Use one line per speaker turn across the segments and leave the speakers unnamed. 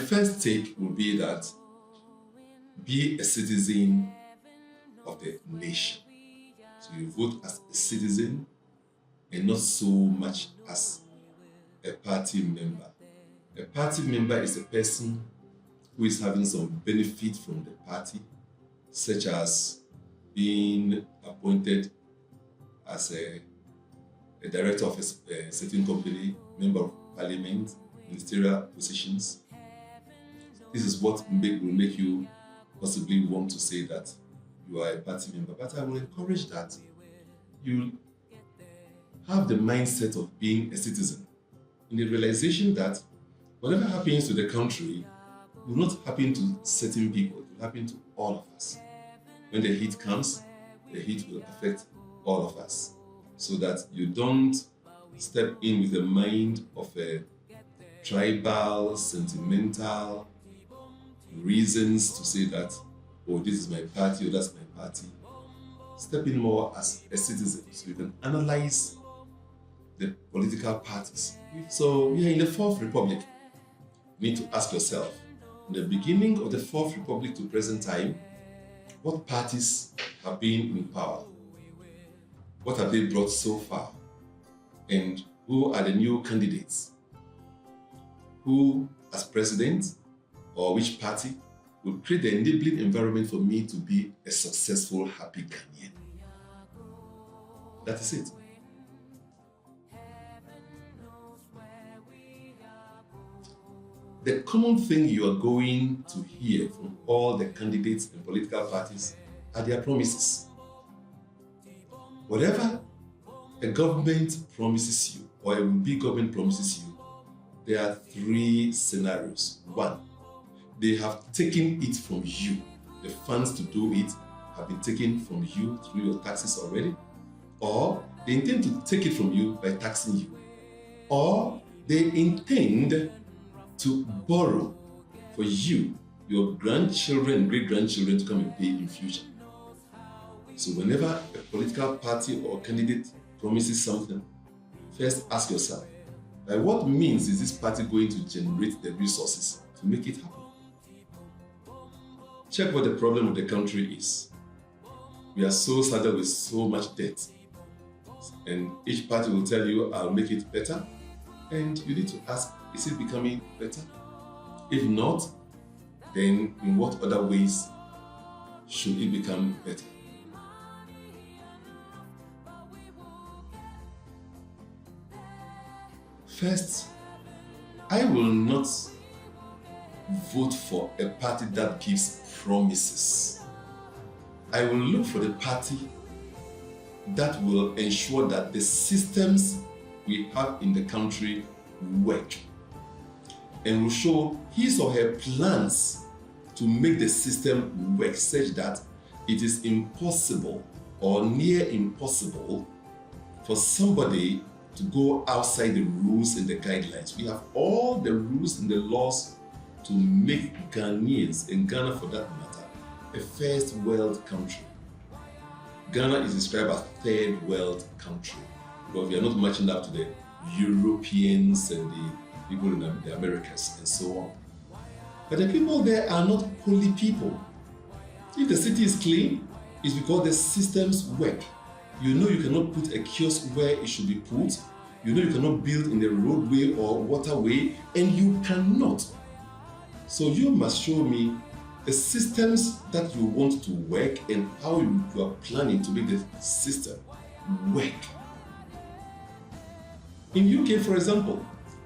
first take will be that be a citizen of the nation. So you vote as a citizen and not so much as a party member. A party member is a person who is having some benefit from the party, such as being appointed as a director of a certain company, member of parliament, ministerial positions. This is what will make you possibly want to say that you are a party member. But I will encourage that you have the mindset of being a citizen, in the realization that whatever happens to the country will not happen to certain people, it will happen to all of us. When the heat comes, the heat will affect all of us. So that you don't step in with the mind of a tribal, sentimental reasons to say that, oh, this is my party or that's my party. Step in more as a citizen so you can analyze the political parties. So we are in the Fourth Republic. You need to ask yourself, in the beginning of the Fourth Republic to present time, what parties have been in power? What have they brought so far? And who are the new candidates? Who, as president, or which party, will create the enabling environment for me to be a successful, happy Ghanaian? That is it. The common thing you are going to hear from all the candidates and political parties are their promises. Whatever a government promises you, or a big government promises you, there are three scenarios. One, they have taken it from you. The funds to do it have been taken from you through your taxes already. Or they intend to take it from you by taxing you. Or they intend to borrow for you, your grandchildren and great-grandchildren to come and pay in future. So whenever a political party or candidate promises something, first ask yourself, by what means is this party going to generate the resources to make it happen? Check what the problem of the country is. We are so saddled with so much debt. And each party will tell you, I'll make it better. And you need to ask, is it becoming better? If not, then in what other ways should it become better? First, I will not vote for a party that gives promises. I will look for the party that will ensure that the systems we have in the country work, and will show his or her plans to make the system work such that it is impossible or near impossible for somebody to go outside the rules and the guidelines. We have all the rules and the laws to make Ghanaians, and Ghana for that matter, a first world country. Ghana is described as third world country because we are not matching up to the Europeans and the people in the Americas and so on. But the people there are not holy people. If the city is clean, it's because the systems work. You know you cannot put a kiosk where it should be put. You know you cannot build in the roadway or waterway, and you cannot. So you must show me the systems that you want to work and how you are planning to make the system work. In UK, for example,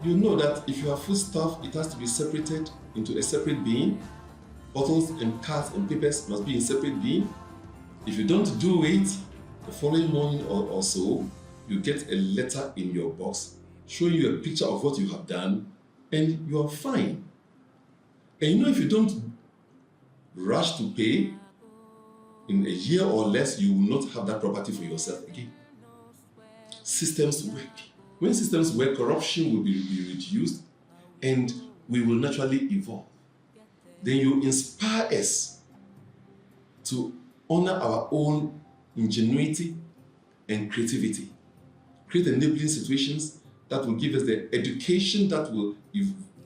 you know that if you have foodstuff, it has to be separated into a separate bin. Bottles and cards and papers must be in separate bin. If you don't do it, the following morning or so, you get a letter in your box showing you a picture of what you have done, and you are fine. And you know, if you don't rush to pay, in a year or less, you will not have that property for yourself again. Systems work. When systems work, corruption will be reduced and we will naturally evolve. Then you inspire us to honor our own ingenuity and creativity. Create enabling situations that will give us the education that will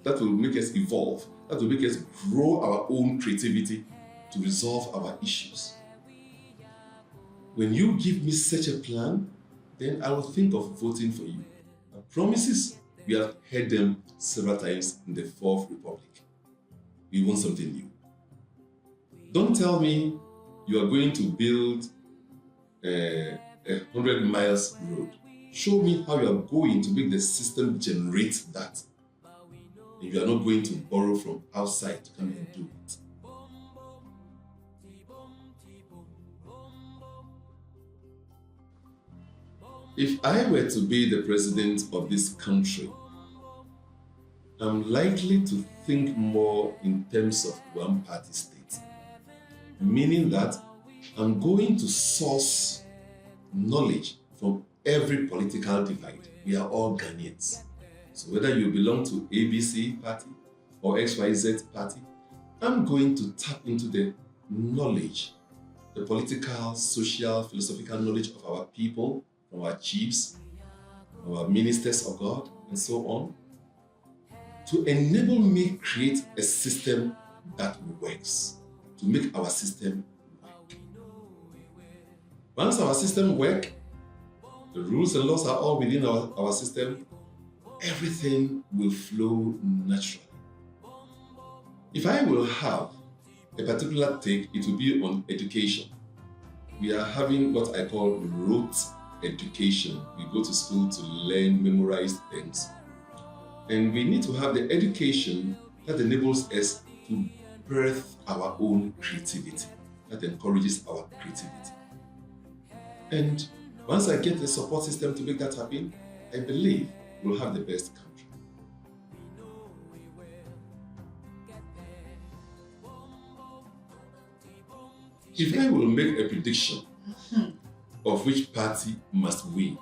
that will make us evolve, that will make us grow our own creativity to resolve our issues. When you give me such a plan, then I will think of voting for you. Promises, we have heard them several times in the Fourth Republic. We want something new. Don't tell me you are going to build a 100 miles road. Show me how you are going to make the system generate that. And you are not going to borrow from outside to come and do it. If I were to be the president of this country, I'm likely to think more in terms of one-party state, meaning that I'm going to source knowledge from every political divide. We are all Ghanaians. So whether you belong to ABC party or XYZ party, I'm going to tap into the knowledge, the political, social, philosophical knowledge of our people, from our chiefs, our ministers of God, and so on, to enable me create a system that works, to make our system work. Once our system works, the rules and laws are all within our system, everything will flow naturally. If I will have a particular take, it will be on education. We are having what I call rote education. We go to school to learn, memorize things. And we need to have the education that enables us to birth our own creativity, that encourages our creativity. And once I get the support system to make that happen, I believe we'll have the best country. If I will make a prediction of which party must win,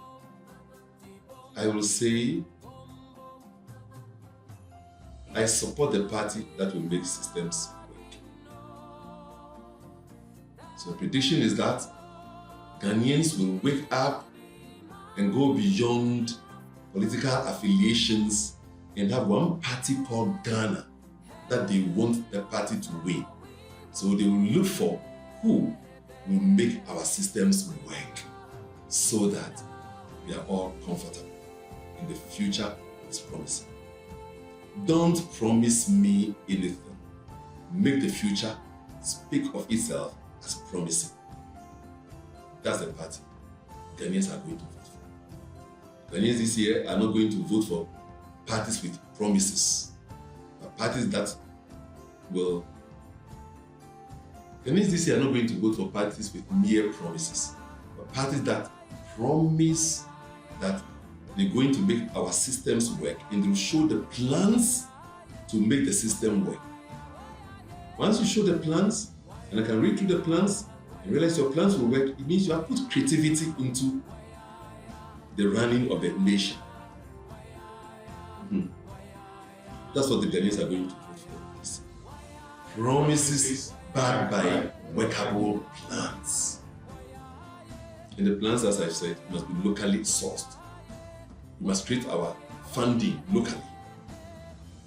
I will say I support the party that will make systems work. So the prediction is that Ghanaians will wake up and go beyond political affiliations and have one party called Ghana that they want the party to win. So they will look for who will make our systems work so that we are all comfortable and the future is promising. Don't promise me anything. Make the future speak of itself as promising. That's the party Ghanaians are going to vote for. Ghanaians this year are not going to vote for parties with promises, but parties that will. Ghanaians this year are not going to vote for parties with mere promises, but parties that promise that they're going to make our systems work and they'll show the plans to make the system work. Once you show the plans, and I can read through the plans and realize your plans will work, it means you have put creativity into the running of the nation. That's what the Ghanaians are going to vote for. Promises backed by workable plans. And the plans, as I've said, must be locally sourced. We must create our funding locally,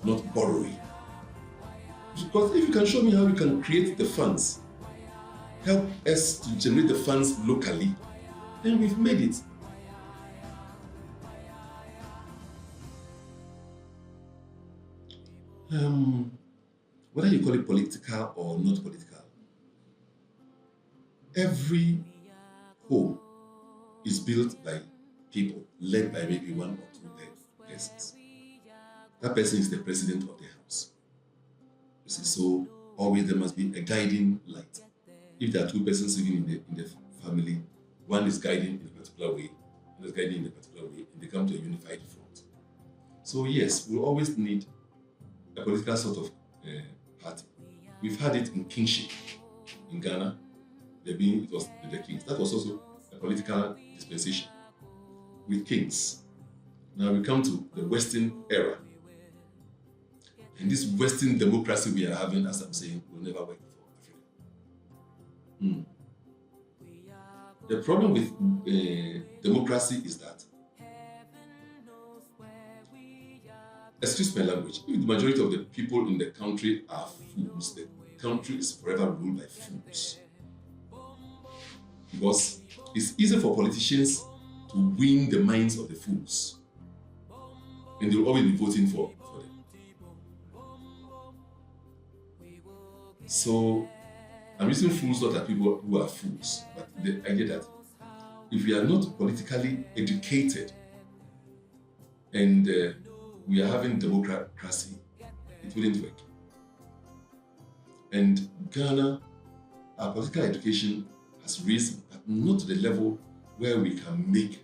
not borrowing. Because if you can show me how you can create the funds, help us to generate the funds locally, then we've made it. Whether you call it political or not political, every home is built by people, led by maybe one or two persons. That person is the president of the house. You see, so always there must be a guiding light. If there are two persons living in the family, one is guiding in a particular way, one is guiding in a particular way, and they come to a unified front. So yes, we'll always need a political sort of party. We've had it in kingship in Ghana. It was the kings. That was also a political dispensation with kings. Now we come to the Western era. And this Western democracy we are having, as I'm saying, will never work for Africa. The problem with democracy is that excuse my language, if the majority of the people in the country are fools, the country is forever ruled by fools. Because it's easy for politicians to win the minds of the fools. And they'll always be voting for them. So I'm using fools not as people who are fools, but the idea that if we are not politically educated and we are having democracy, it wouldn't work. And Ghana, our political education has risen, but not to the level where we can make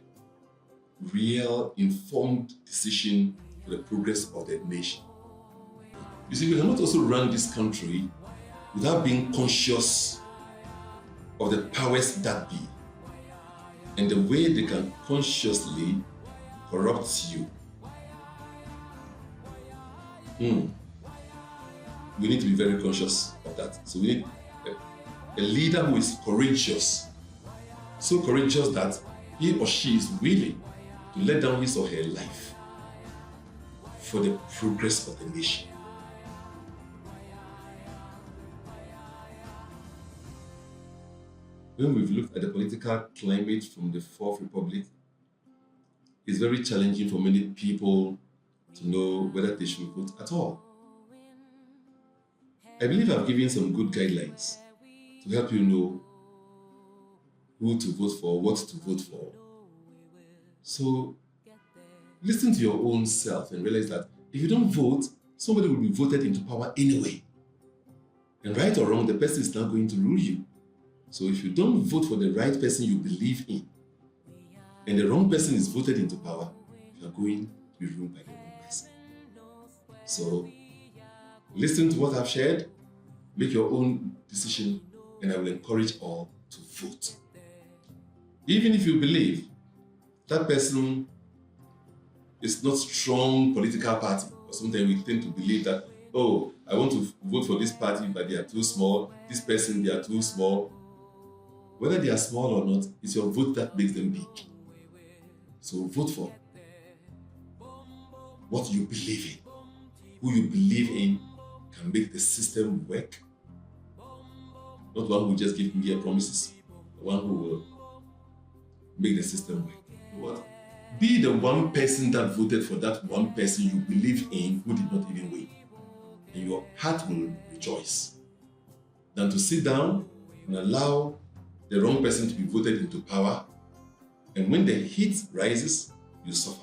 real informed decision for the progress of the nation. You see, we cannot also run this country without being conscious of the powers that be and the way they can consciously corrupt you. We need to be very conscious of that. So we need a leader who is courageous, so courageous that he or she is willing to let down his or her life for the progress of the nation. When we've looked at the political climate from the Fourth Republic, it's very challenging for many people to know whether they should vote at all. I believe I've given some good guidelines to help you know who to vote for, what to vote for. So listen to your own self and realize that if you don't vote, somebody will be voted into power anyway. And right or wrong, the person is not going to rule you. So if you don't vote for the right person you believe in, and the wrong person is voted into power, you are going to be ruled by the wrong person. So listen to what I've shared, make your own decision, and I will encourage all to vote. Even if you believe that person is not strong political party, or sometimes we tend to believe that, oh, I want to vote for this party, but they are too small, this person, they are too small. Whether they are small or not, it's your vote that makes them big. So vote for what you believe in. Who you believe in can make the system work. Not one who just give mere promises, the one who will make the system work. What? Be the one person that voted for that one person you believe in who did not even win. And your heart will rejoice. Than to sit down and allow the wrong person to be voted into power, and when the heat rises, you suffer.